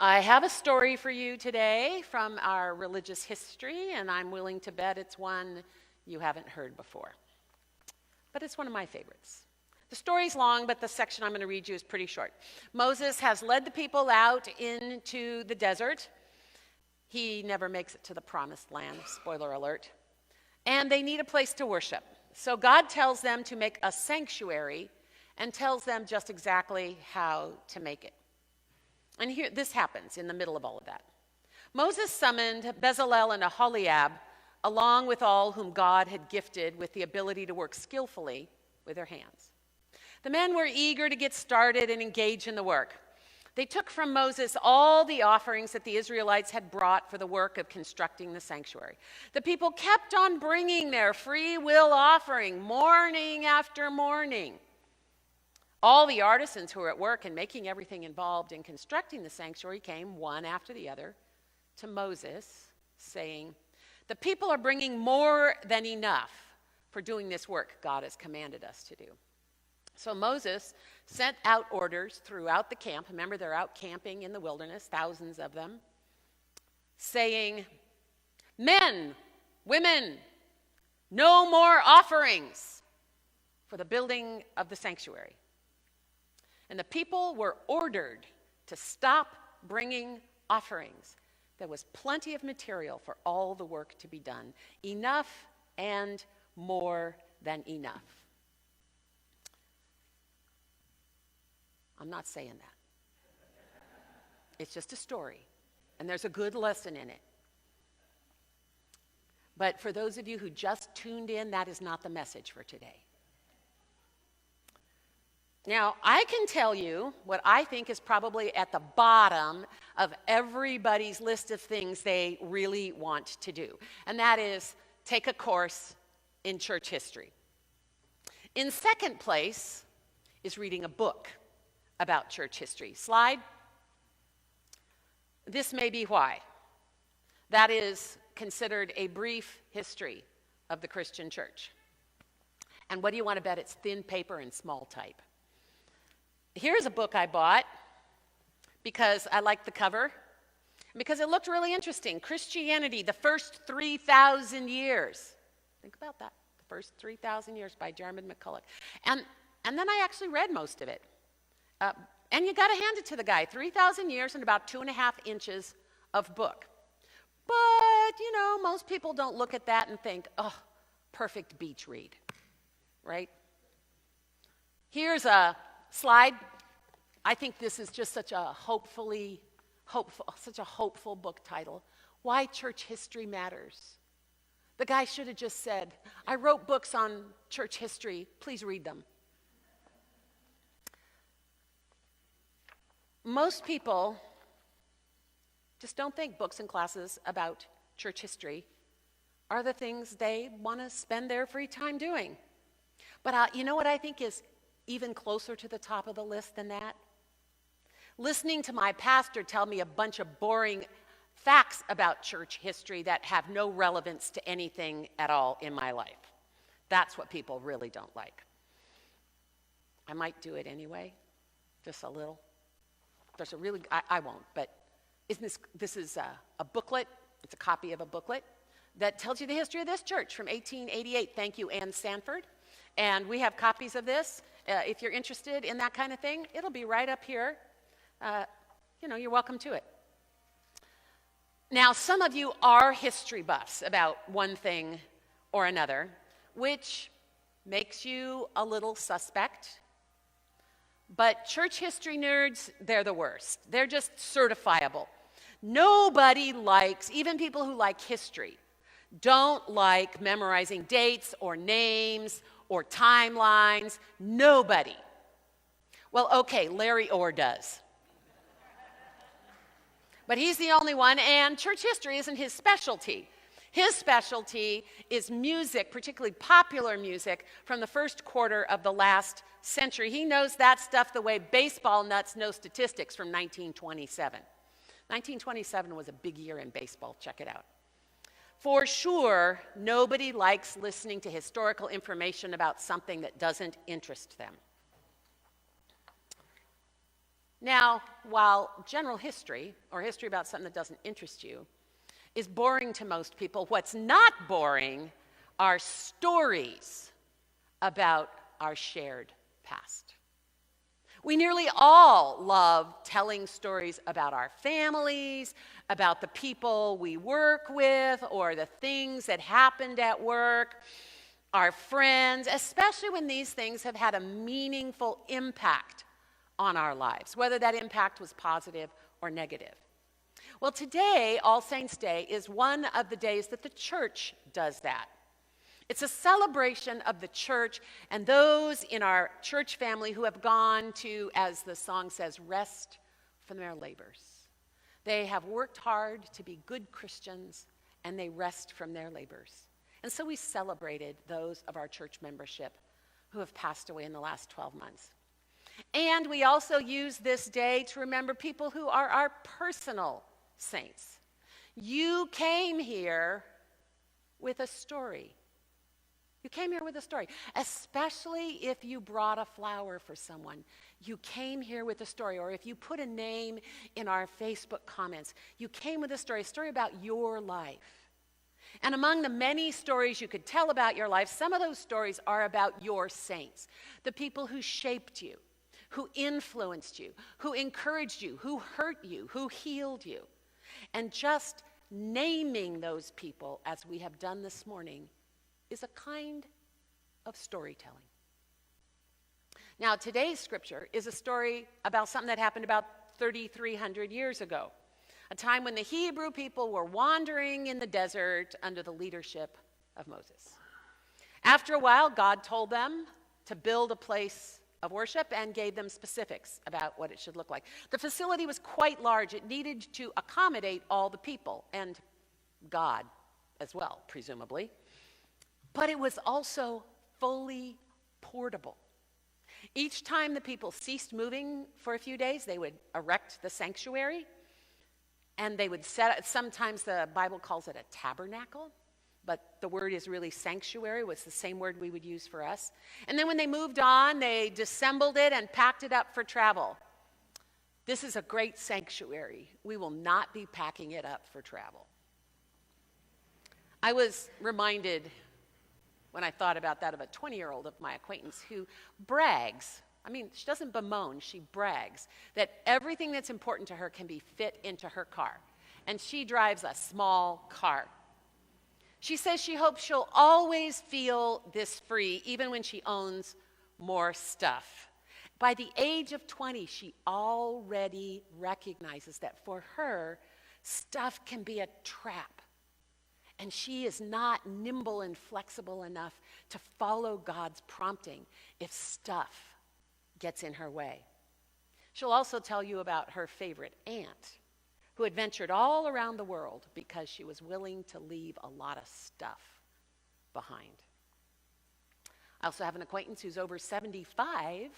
I have a story for you today from our religious history, and I'm willing to bet it's one you haven't heard before. But it's one of my favorites. The story's long, but the section I'm going to read you is pretty short. Moses has led the people out into the desert. He never makes it to the promised land, spoiler alert. And they need a place to worship. So God tells them to make a sanctuary and tells them just exactly how to make it. And here, this happens in the middle of all of that. Moses summoned Bezalel and Aholiab, along with all whom God had gifted with the ability to work skillfully with their hands. The men were eager to get started and engage in the work. They took from Moses all the offerings that the Israelites had brought for the work of constructing the sanctuary. The people kept on bringing their free will offering morning after morning. All the artisans who were at work and making everything involved in constructing the sanctuary came one after the other to Moses, saying, "The people are bringing more than enough for doing this work God has commanded us to do." So Moses sent out orders throughout the camp. Remember, they're out camping in the wilderness, thousands of them, saying, "Men, women, no more offerings for the building of the sanctuary." And the people were ordered to stop bringing offerings. There was plenty of material for all the work to be done. Enough and more than enough. I'm not saying that. It's just a story, and there's a good lesson in it. But for those of you who just tuned in, that is not the message for today. Now, I can tell you what I think is probably at the bottom of everybody's list of things they really want to do, and that is take a course in church history. In second place is reading a book about church history. Slide. This may be why. That is considered a brief history of the Christian church. And what do you want to bet? It's thin paper and small type. Here's a book I bought because I liked the cover, because it looked really interesting. Christianity, the first 3,000 years. Think about that. The first 3,000 years by Jeremy McCulloch. And then I actually read most of it. And you got to hand it to the guy. 3,000 years and about 2.5 inches of book. But, most people don't look at that and think, oh, perfect beach read, right? Here's a slide. I think this is just such a hopeful book title. Why Church History Matters. The guy should have just said, I wrote books on church history, please read them. Most people just don't think books and classes about church history are the things they want to spend their free time doing. But you know what I think is even closer to the top of the list than that? Listening to my pastor tell me a bunch of boring facts about church history that have no relevance to anything at all in my life. That's what people really don't like. I might do it anyway, just a little. There's a really, I won't, but this is a booklet. It's a copy of a booklet that tells you the history of this church from 1888. Thank you, Ann Sanford. And we have copies of this. If you're interested in that kind of thing, it'll be right up here. You're welcome to it. Now, some of you are history buffs about one thing or another, which makes you a little suspect. But church history nerds, they're the worst. They're just certifiable. Nobody likes, even people who like history, don't like memorizing dates or names or timelines. Nobody. Well, okay, Larry Orr does. But he's the only one, and church history isn't his specialty. His specialty is music, particularly popular music, from the first quarter of the last century. He knows that stuff the way baseball nuts know statistics from 1927. 1927 was a big year in baseball. Check it out. For sure, nobody likes listening to historical information about something that doesn't interest them. Now, while general history, or history about something that doesn't interest you, is boring to most people, what's not boring are stories about our shared past. We nearly all love telling stories about our families, about the people we work with, or the things that happened at work, our friends, especially when these things have had a meaningful impact on our lives, whether that impact was positive or negative. Well, today, All Saints' Day, is one of the days that the church does that. It's a celebration of the church and those in our church family who have gone to, as the song says, rest from their labors. They have worked hard to be good Christians, and they rest from their labors. And so we celebrated those of our church membership who have passed away in the last 12 months. And we also use this day to remember people who are our personal saints. You came here with a story. You came here with a story, especially if you brought a flower for someone. You came here with a story, or if you put a name in our Facebook comments, you came with a story about your life. And among the many stories you could tell about your life, some of those stories are about your saints, the people who shaped you, who influenced you, who encouraged you, who hurt you, who healed you. And just naming those people, as we have done this morning, is a kind of storytelling. Now, today's scripture is a story about something that happened about 3,300 years ago, a time when the Hebrew people were wandering in the desert under the leadership of Moses. After a while, God told them to build a place of worship and gave them specifics about what it should look like. The facility was quite large. It needed to accommodate all the people and God as well, presumably. But it was also fully portable. Each time the people ceased moving for a few days, they would erect the sanctuary, and they would set up, sometimes the Bible calls it a tabernacle, but the word is really sanctuary, was the same word we would use for us. And then when they moved on, they disassembled it and packed it up for travel. This is a great sanctuary. We will not be packing it up for travel. I was reminded, when I thought about that, of a 20-year-old of my acquaintance who brags. I mean, she doesn't bemoan, she brags that everything that's important to her can be fit into her car. And she drives a small car. She says she hopes she'll always feel this free, even when she owns more stuff. By the age of 20, she already recognizes that for her, stuff can be a trap. And she is not nimble and flexible enough to follow God's prompting if stuff gets in her way. She'll also tell you about her favorite aunt, who had ventured all around the world because she was willing to leave a lot of stuff behind. I also have an acquaintance who's over 75,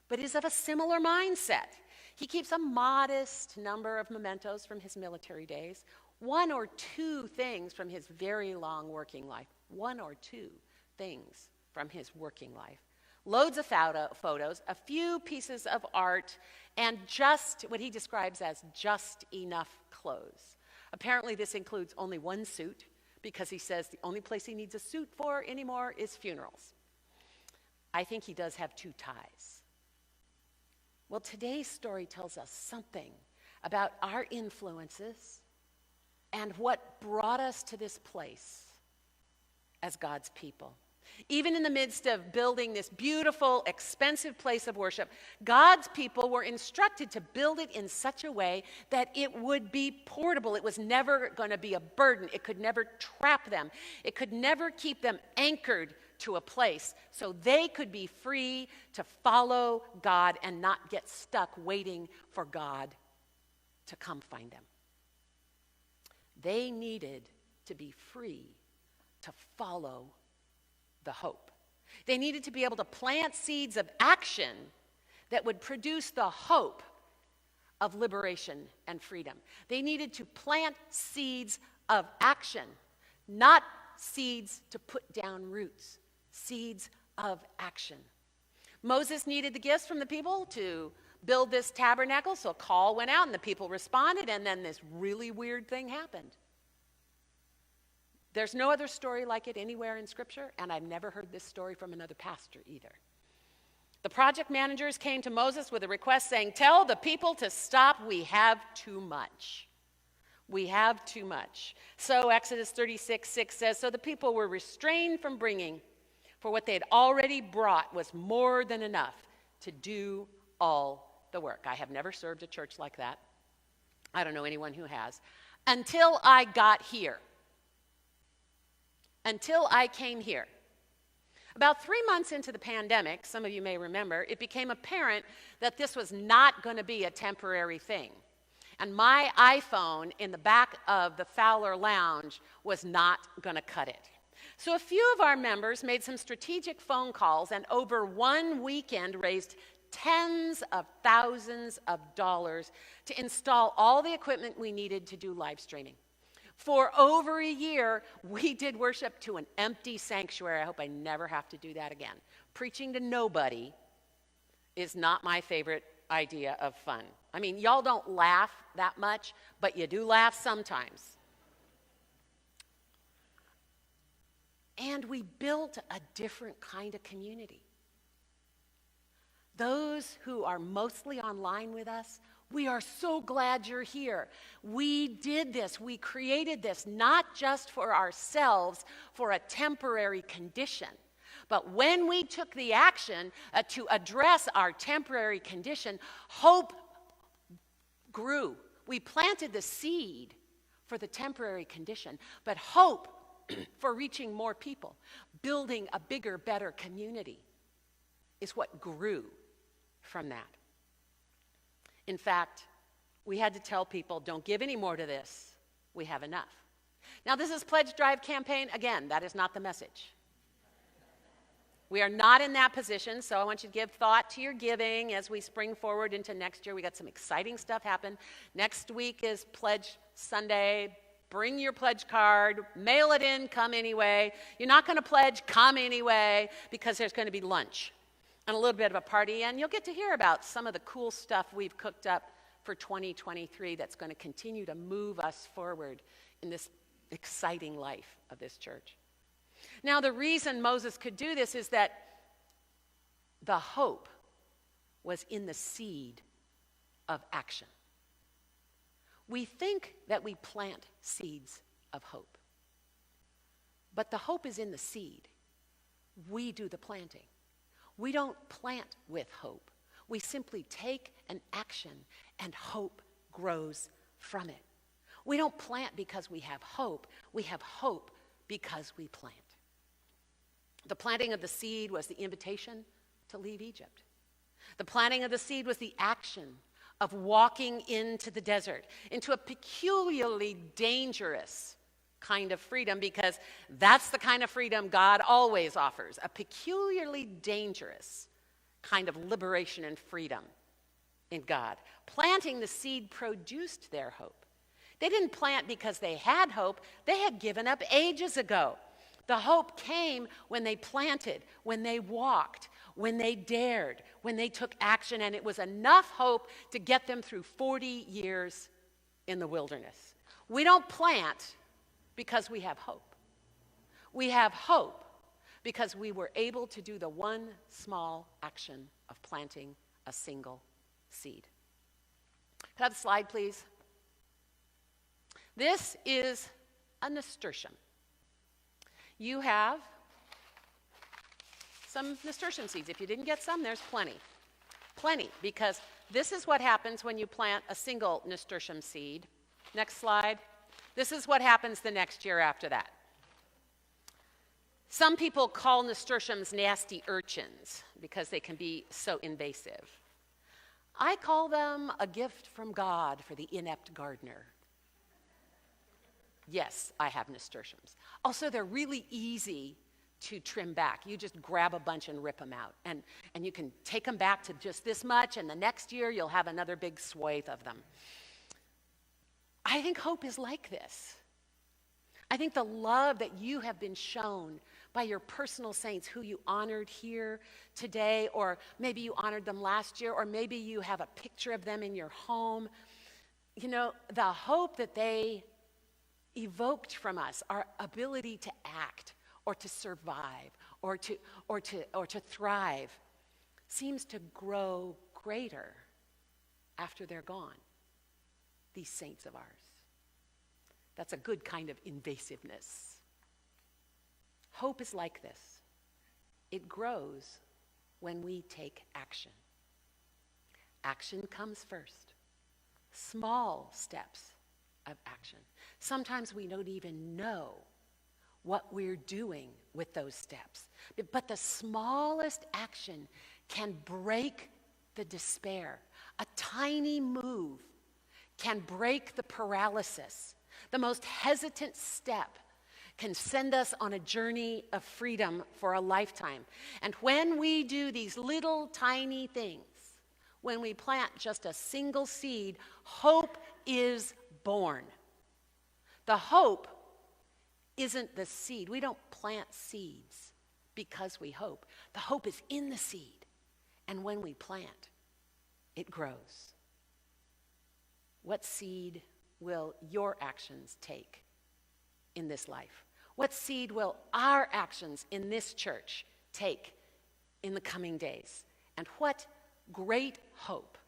but is of a similar mindset. He keeps a modest number of mementos from his military days, one or two things from his very long working life, one or two things from his working life. Loads of photos, a few pieces of art, and just what he describes as just enough clothes. Apparently this includes only one suit, because he says the only place he needs a suit for anymore is funerals. I think he does have two ties. Well, today's story tells us something about our influences and what brought us to this place as God's people. Even in the midst of building this beautiful, expensive place of worship, God's people were instructed to build it in such a way that it would be portable. It was never going to be a burden. It could never trap them. It could never keep them anchored to a place, so they could be free to follow God and not get stuck waiting for God to come find them. They needed to be free to follow the hope. They needed to be able to plant seeds of action that would produce the hope of liberation and freedom. They needed to plant seeds of action, not seeds to put down roots, seeds of action. Moses needed the gifts from the people to build this tabernacle. So a call went out and the people responded, and then this really weird thing happened. There's no other story like it anywhere in Scripture, and I've never heard this story from another pastor either. The project managers came to Moses with a request saying, "Tell the people to stop. We have too much. We have too much." So Exodus 36:6 says, "So the people were restrained from bringing, for what they had already brought was more than enough to do all the work." I have never served a church like that. I don't know anyone who has. Until I got here. Until I came here. About 3 months into the pandemic, some of you may remember, it became apparent that this was not going to be a temporary thing. And my iPhone in the back of the Fowler Lounge was not going to cut it. So a few of our members made some strategic phone calls and over one weekend raised tens of thousands of dollars to install all the equipment we needed to do live streaming. For over a year, we did worship to an empty sanctuary. I hope I never have to do that again. Preaching to nobody is not my favorite idea of fun. I mean, y'all don't laugh that much, but you do laugh sometimes. And we built a different kind of community. Those who are mostly online with us, we are so glad you're here. We did this, we created this, not just for ourselves, for a temporary condition. But when we took the action to address our temporary condition, hope grew. We planted the seed for the temporary condition, but hope for reaching more people, building a bigger, better community is what grew from that. In fact, we had to tell people, don't give any more to this. We have enough. Now, this is Pledge Drive campaign. Again, that is not the message. We are not in that position, so I want you to give thought to your giving as we spring forward into next year. We got some exciting stuff happen. Next week is Pledge Sunday. Bring your pledge card, mail it in, come anyway. You're not going to pledge, come anyway, because there's going to be lunch and a little bit of a party, and you'll get to hear about some of the cool stuff we've cooked up for 2023 that's going to continue to move us forward in this exciting life of this church. Now, the reason Moses could do this is that the hope was in the seed of action. We think that we plant seeds of hope, but the hope is in the seed. We do the planting. We don't plant with hope. We simply take an action, and hope grows from it. We don't plant because we have hope. We have hope because we plant. The planting of the seed was the invitation to leave Egypt. The planting of the seed was the action of walking into the desert, into a peculiarly dangerous kind of freedom, because that's the kind of freedom God always offers, a peculiarly dangerous kind of liberation and freedom in God. Planting the seed produced their hope. They didn't plant because they had hope. They had given up ages ago. The hope came when they planted, when they walked, when they dared, when they took action, and it was enough hope to get them through 40 years in the wilderness. We don't plant because we have hope. We have hope because we were able to do the one small action of planting a single seed. Could I have the slide, please? This is a nasturtium. You have some nasturtium seeds. If you didn't get some, there's plenty. Plenty, because this is what happens when you plant a single nasturtium seed. Next slide. This is what happens the next year after that. Some people call nasturtiums nasty urchins because they can be so invasive. I call them a gift from God for the inept gardener. Yes, I have nasturtiums. Also, they're really easy to trim back. You just grab a bunch and rip them out. And you can take them back to just this much, and the next year you'll have another big swathe of them. I think hope is like this. I think the love that you have been shown by your personal saints who you honored here today, or maybe you honored them last year, or maybe you have a picture of them in your home. You know, the hope that they evoked from us, our ability to act or to survive or to thrive, seems to grow greater after they're gone, these saints of ours. That's a good kind of invasiveness. Hope is like this. It grows when we take action. Action comes first. Small steps of action. Sometimes we don't even know what we're doing with those steps. But the smallest action can break the despair. A tiny move can break the paralysis. The most hesitant step can send us on a journey of freedom for a lifetime. And when we do these little tiny things, when we plant just a single seed, hope is born. The hope isn't the seed. We don't plant seeds because we hope. The hope is in the seed. And when we plant, it grows. What seed will your actions take in this life? What seed will our actions in this church take in the coming days? And what great hope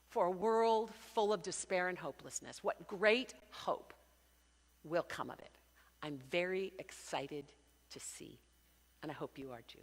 for a world full of despair and hopelessness. What great hope will come of it. I'm very excited to see, and I hope you are too.